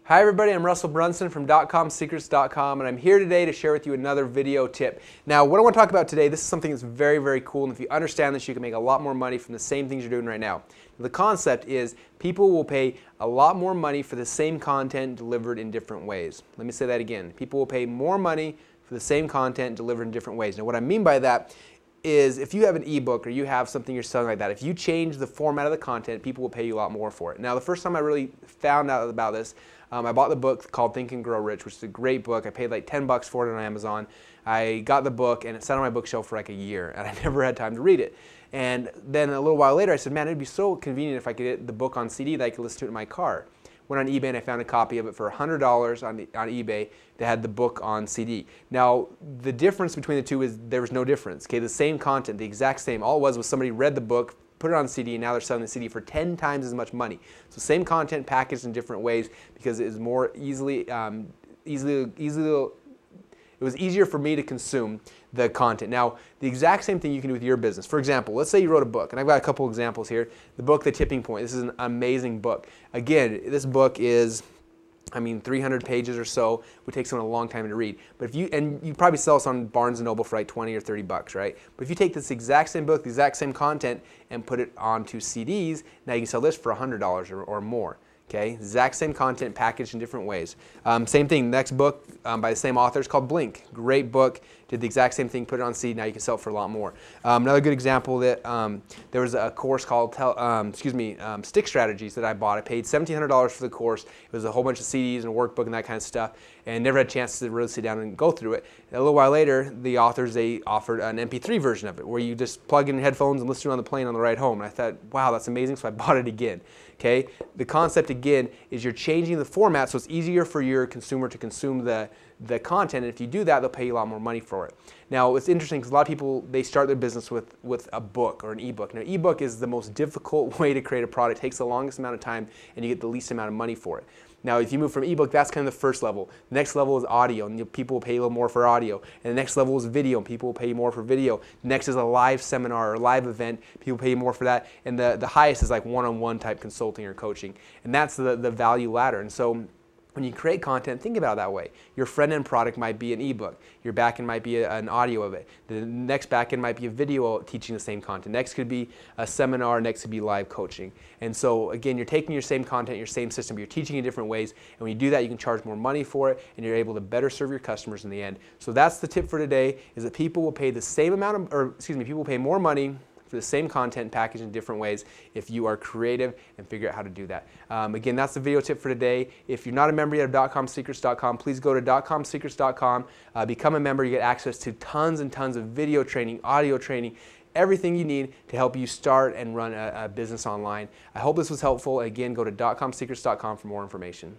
Hi everybody, I'm Russell Brunson from dotcomsecrets.com, and I'm here today to share with you another video tip. Now what I want to talk about today, this is something that's very, very cool, and if you understand this, you can make a lot more money from the same things you're doing right now. The concept is people will pay a lot more money for the same content delivered in different ways. Let me say that again. People will pay more money for the same content delivered in different ways. Now what I mean by that is if you have an ebook or you have something you're selling like that, if you change the format of the content, people will pay you a lot more for it. Now the first time I really found out about this, I bought the book called Think and Grow Rich, which is a great book. I paid like 10 bucks for it on Amazon. I got the book and it sat on my bookshelf for like a year and I never had time to read it. And then a little while later I said, man, it'd be so convenient if I could get the book on CD that I could listen to it in my car. Went on eBay and I found a copy of it for $100 on eBay that had the book on CD. Now, the difference between the two is there was no difference. Okay, the same content, the exact same. All it was somebody read the book, put it on CD, and now they're selling the CD for 10 times as much money. So same content packaged in different ways because it is more it was easier for me to consume the content. Now, the exact same thing you can do with your business. For example, let's say you wrote a book, and I've got a couple examples here. The book, The Tipping Point. This is an amazing book. Again, this book is, 300 pages or so. Would take someone a long time to read. But if you probably sell this on Barnes & Noble for like 20 or 30 bucks, right? But if you take this exact same book, the exact same content, and put it onto CDs, now you can sell this for $100 or more. Okay, exact same content packaged in different ways. Same thing, next book by the same author is called Blink. Great book, did the exact same thing, put it on CD, now you can sell it for a lot more. Another good example that there was a course called Stick Strategies that I bought. I paid $1,700 for the course. It was a whole bunch of CDs and a workbook and that kind of stuff, and never had a chance to really sit down and go through it. And a little while later, the authors, they offered an MP3 version of it where you just plug in headphones and listen to it on the plane on the ride home. And I thought, wow, that's amazing, so I bought it again. Okay, the concept again is you're changing the format so it's easier for your consumer to consume the content, and if you do that, they'll pay you a lot more money for it. Now, it's interesting because a lot of people, they start their business with a book or an ebook. Now, ebook is the most difficult way to create a product. It takes the longest amount of time, and you get the least amount of money for it. Now, if you move from ebook, that's kind of the first level. The next level is audio, and people will pay a little more for audio. And the next level is video, and people will pay more for video. Next is a live seminar or live event. People pay more for that. And the highest is like one-on-one type consulting or coaching. And that's the value ladder. And so when you create content, think about it that way. Your front-end product might be an ebook. Your back-end might be an audio of it. The next back-end might be a video teaching the same content. Next could be a seminar. Next could be live coaching. And so, again, you're taking your same content, your same system, but you're teaching in different ways. And when you do that, you can charge more money for it, and you're able to better serve your customers in the end. So that's the tip for today, is that people will pay the same amount of, people will pay more money for the same content packaged in different ways if you are creative and figure out how to do that. Again, that's the video tip for today. If you're not a member yet of dotcomsecrets.com, please go to dotcomsecrets.com, become a member. You get access to tons and tons of video training, audio training, everything you need to help you start and run a business online. I hope this was helpful. Again, go to dotcomsecrets.com for more information.